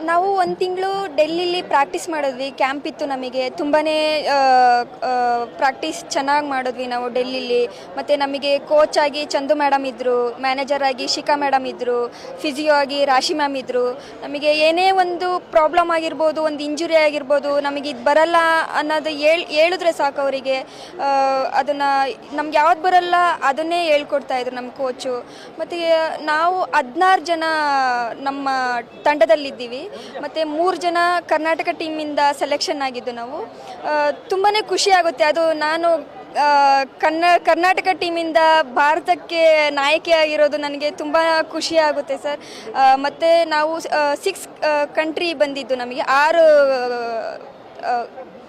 ನಾವು ಒಂದು ತಿಂಗಳು ಡೆಲ್ಲಿಲಿ ಪ್ರಾಕ್ಟೀಸ್ ಮಾಡಿದ್ವಿ. ಕ್ಯಾಂಪ್ ಇತ್ತು ನಮಗೆ. ತುಂಬಾ ಪ್ರಾಕ್ಟೀಸ್ ಚೆನ್ನಾಗಿ ಮಾಡಿದ್ವಿ ನಾವು ಡೆಲ್ಲಿಲಿ. ಮತ್ತು ನಮಗೆ ಕೋಚ್ ಆಗಿ ಚಂದು ಮೇಡಮ್ ಇದ್ದರು, ಮ್ಯಾನೇಜರ್ ಆಗಿ ಶಿಖಾ ಮೇಡಮ್ ಇದ್ದರು, ಫಿಸಿಯೋ ಆಗಿ ರಾಶಿ ಮ್ಯಾಮ್ ಇದ್ದರು. ನಮಗೆ ಏನೇ ಒಂದು ಪ್ರಾಬ್ಲಮ್ ಆಗಿರ್ಬೋದು, ಒಂದು ಇಂಜುರಿ ಆಗಿರ್ಬೋದು, ನಮಗೆ ಇದು ಬರಲ್ಲ ಅನ್ನೋದು ಹೇಳಿದ್ರೆ ಸಾಕು ಅವರಿಗೆ. ಅದನ್ನು ನಮ್ಗೆ ಯಾವ್ದು ಬರಲ್ಲ ಅದನ್ನೇ ಹೇಳ್ಕೊಡ್ತಾಯಿದ್ರು ನಮ್ಮ ಕೋಚು. ಮತ್ತು ನಾವು 16 ಜನ ನಮ್ಮ ತಂಡದಲ್ಲಿದ್ದೀವಿ. ಮತ್ತು 3 ಜನ ಕರ್ನಾಟಕ ಟೀಮಿಂದ ಸೆಲೆಕ್ಷನ್ ಆಗಿದ್ದು ನಾವು. ತುಂಬಾ ಖುಷಿ ಆಗುತ್ತೆ. ಅದು ನಾನು ಕರ್ನಾಟಕ ಟೀಮಿಂದ ಭಾರತಕ್ಕೆ ನಾಯಕಿಯಾಗಿರೋದು ನನಗೆ ತುಂಬ ಖುಷಿ ಆಗುತ್ತೆ ಸರ್. ಮತ್ತು ನಾವು 6 ಕಂಟ್ರಿ ಬಂದಿದ್ದು, ನಮಗೆ 6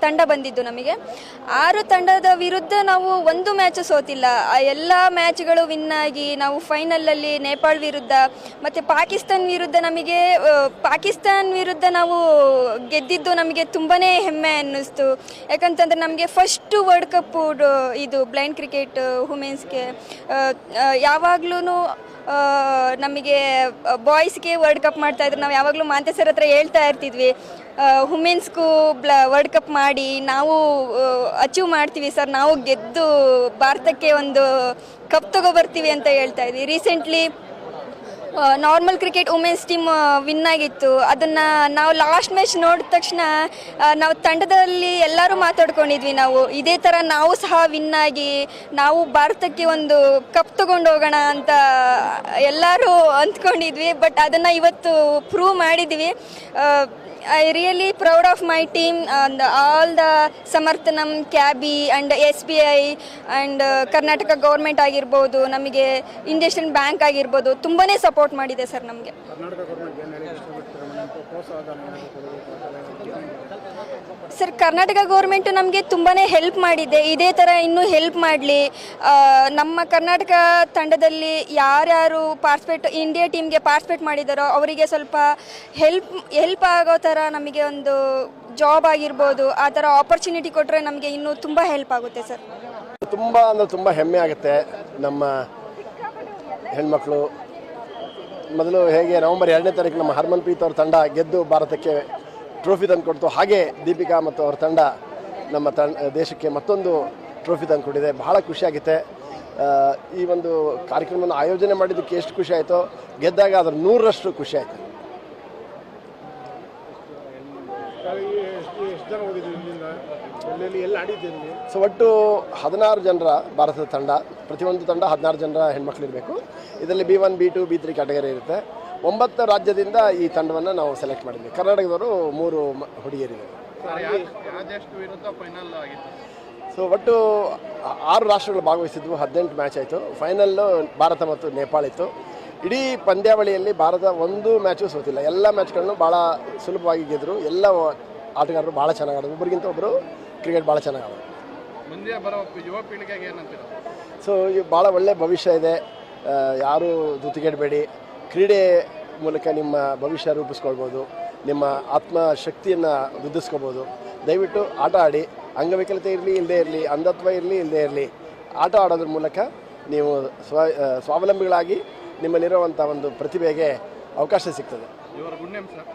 ತಂಡ ಬಂದಿದ್ದು. ನಮಗೆ 6 ತಂಡದ ವಿರುದ್ಧ ನಾವು ಒಂದು ಮ್ಯಾಚು ಸೋತಿಲ್ಲ. ಎಲ್ಲ ಮ್ಯಾಚ್ಗಳು ವಿನ್ ಆಗಿ ನಾವು ಫೈನಲಲ್ಲಿ ನೇಪಾಳ ವಿರುದ್ಧ ಮತ್ತು ಪಾಕಿಸ್ತಾನ್ ವಿರುದ್ಧ ನಾವು ಗೆದ್ದಿದ್ದು ನಮಗೆ ತುಂಬಾ ಹೆಮ್ಮೆ ಅನ್ನಿಸ್ತು. ಯಾಕಂತಂದರೆ ನಮಗೆ ಫಸ್ಟು ವರ್ಲ್ಡ್ ಕಪ್ಪು ಇದು ಬ್ಲೈಂಡ್ ಕ್ರಿಕೆಟ್ ವುಮೆನ್ಸ್ಗೆ. ಯಾವಾಗಲೂ ನಮಗೆ ಬಾಯ್ಸ್ಗೆ ವರ್ಲ್ಡ್ ಕಪ್ ಮಾಡ್ತಾಯಿದ್ರು. ನಾವು ಯಾವಾಗಲೂ ಮಾಂತೆ ಸರ್ ಹತ್ರ ಹೇಳ್ತಾ ಇರ್ತಿದ್ವಿ, ವುಮೆನ್ಸ್ಗೂ ವರ್ಲ್ಡ್ ಕಪ್ ಮಾಡಿ ನಾವು ಅಚೀವ್ ಮಾಡ್ತೀವಿ ಸರ್, ನಾವು ಗೆದ್ದು ಭಾರತಕ್ಕೆ ಒಂದು ಕಪ್ ತಗೊಬರ್ತೀವಿ ಅಂತ ಹೇಳ್ತಾ ಇದ್ವಿ. Recently normal cricket women's team win ಆಗಿತ್ತು. ಅದನ್ನು ನಾವು ಲಾಸ್ಟ್ ಮ್ಯಾಚ್ ನೋಡಿದ ತಕ್ಷಣ ನಾವು ತಂಡದಲ್ಲಿ ಎಲ್ಲರೂ ಮಾತಾಡ್ಕೊಂಡಿದ್ವಿ, ನಾವು ಇದೇ ಥರ ನಾವು ಸಹ ವಿನ್ ಆಗಿ ನಾವು ಭಾರತಕ್ಕೆ ಒಂದು ಕಪ್ ತೊಗೊಂಡು ಹೋಗೋಣ ಅಂತ ಎಲ್ಲರೂ ಅಂದ್ಕೊಂಡಿದ್ವಿ. ಬಟ್ ಅದನ್ನು ಇವತ್ತು ಪ್ರೂವ್ ಮಾಡಿದ್ವಿ. I really proud of my team and all the Samarthanam, CABI and SBI and Karnataka government ಆಗಿರ್ಬೋದು, ನಮಗೆ ಇಂಡಿಯನ್ ಬ್ಯಾಂಕ್ ಆಗಿರ್ಬೋದು, ತುಂಬಾ ಸಪೋರ್ಟ್ ಮಾಡಿದೆ ಸರ್ ನಮಗೆ. ಸರ್, ಕರ್ನಾಟಕ ಗೌರ್ಮೆಂಟು ನಮಗೆ ತುಂಬಾ ಹೆಲ್ಪ್ ಮಾಡಿದೆ. ಇದೇ ಥರ ಇನ್ನೂ ಹೆಲ್ಪ್ ಮಾಡಲಿ. ನಮ್ಮ ಕರ್ನಾಟಕ ತಂಡದಲ್ಲಿ ಯಾರ್ಯಾರು ಇಂಡಿಯಾ ಟೀಮ್ಗೆ ಪಾರ್ಟಿಸಿಪೇಟ್ ಮಾಡಿದಾರೋ ಅವರಿಗೆ ಸ್ವಲ್ಪ ಹೆಲ್ಪ್ ಆಗೋ ಥರ ನಮಗೆ ಒಂದು ಜಾಬ್ ಆಗಿರ್ಬೋದು, ಆ ಥರ ಆಪರ್ಚುನಿಟಿ ಕೊಟ್ಟರೆ ನಮಗೆ ಇನ್ನೂ ತುಂಬ ಹೆಲ್ಪ್ ಆಗುತ್ತೆ ಸರ್. ತುಂಬ ಹೆಮ್ಮೆ ಆಗುತ್ತೆ. ನಮ್ಮ ಹೆಣ್ಮಕ್ಳು ಮೊದಲು ಹೇಗೆ ನವೆಂಬರ್ 2ನೇ ತಾರೀಕು ನಮ್ಮ ಹರ್ಮನ್ಪ್ರೀತ್ ಅವ್ರ ತಂಡ ಗೆದ್ದು ಭಾರತಕ್ಕೆ ಟ್ರೋಫಿ ತಂದು ಕೊಡ್ತು, ಹಾಗೆ ದೀಪಿಕಾ ಮತ್ತು ಅವ್ರ ತಂಡ ನಮ್ಮ ದೇಶಕ್ಕೆ ಮತ್ತೊಂದು ಟ್ರೋಫಿ ತಂದು ಕೊಟ್ಟಿದೆ. ಬಹಳ ಖುಷಿಯಾಗುತ್ತೆ. ಈ ಒಂದು ಕಾರ್ಯಕ್ರಮವನ್ನು ಆಯೋಜನೆ ಮಾಡಿದ್ದಕ್ಕೆ ಎಷ್ಟು ಖುಷಿ ಆಯಿತೋ, ಗೆದ್ದಾಗ ಅದರ 100ರಷ್ಟು ಖುಷಿ ಆಯಿತು. ಸೊ ಒಟ್ಟು 16 ಜನರ ಭಾರತದ ತಂಡ, ಪ್ರತಿಯೊಂದು ತಂಡ 16 ಜನರ ಹೆಣ್ಮಕ್ಳಿರಬೇಕು. ಇದರಲ್ಲಿ B1, B2, B3 ಕ್ಯಾಟಗರಿ ಇರುತ್ತೆ. 9 ರಾಜ್ಯದಿಂದ ಈ ತಂಡವನ್ನು ನಾವು ಸೆಲೆಕ್ಟ್ ಮಾಡಿದ್ವಿ. ಕರ್ನಾಟಕದವರು 3 ಹುಡುಗಿಯರಿದ್ದಾರೆ. ಸೊ ಒಟ್ಟು 6 ರಾಷ್ಟ್ರಗಳು ಭಾಗವಹಿಸಿದ್ವು. 18 ಮ್ಯಾಚ್ ಆಯಿತು. ಫೈನಲ್ಲು ಭಾರತ ಮತ್ತು ನೇಪಾಳ ಇತ್ತು. ಇಡೀ ಪಂದ್ಯಾವಳಿಯಲ್ಲಿ ಭಾರತ ಒಂದು ಮ್ಯಾಚು ಸೋತಿಲ್ಲ. ಎಲ್ಲ ಮ್ಯಾಚ್ಗಳನ್ನು ಭಾಳ ಸುಲಭವಾಗಿ ಗೆದ್ದರು. ಎಲ್ಲ ಆಟಗಾರರು ಭಾಳ ಚೆನ್ನಾಗಿ ಆಡೋದು, ಒಬ್ಬರಿಗಿಂತ ಒಬ್ಬರು ಕ್ರಿಕೆಟ್ ಭಾಳ ಚೆನ್ನಾಗಿ ಆಡೋದು. ಮುಂದೆ ಬರೋ ಯುವ ಪೀಳಿಗೆಗೆ ಏನಂತೀರ? ಸೊ ಭಾಳ ಒಳ್ಳೆಯ ಭವಿಷ್ಯ ಇದೆ. ಯಾರೂ ಜೊತೆಗೆಡಬೇಡಿ. ಕ್ರೀಡೆ ಮೂಲಕ ನಿಮ್ಮ ಭವಿಷ್ಯ ರೂಪಿಸ್ಕೊಳ್ಬೋದು, ನಿಮ್ಮ ಆತ್ಮಶಕ್ತಿಯನ್ನು ವೃದ್ಧಿಸ್ಕೋಬೋದು. ದಯವಿಟ್ಟು ಆಟ ಆಡಿ. ಅಂಗವಿಕಲತೆ ಇರಲಿ ಇಲ್ಲದೇ ಇರಲಿ, ಅಂಧತ್ವ ಇರಲಿ ಇಲ್ಲದೇ ಇರಲಿ, ಆಟ ಆಡೋದ್ರ ಮೂಲಕ ನೀವು ಸ್ವಾವಲಂಬಿಗಳಾಗಿ ನಿಮ್ಮಲ್ಲಿರುವಂಥ ಒಂದು ಪ್ರತಿಭೆಗೆ ಅವಕಾಶ ಸಿಗ್ತದೆ. ಇವರ ಗುಡ್ ನೇಮ್ ಸರ್?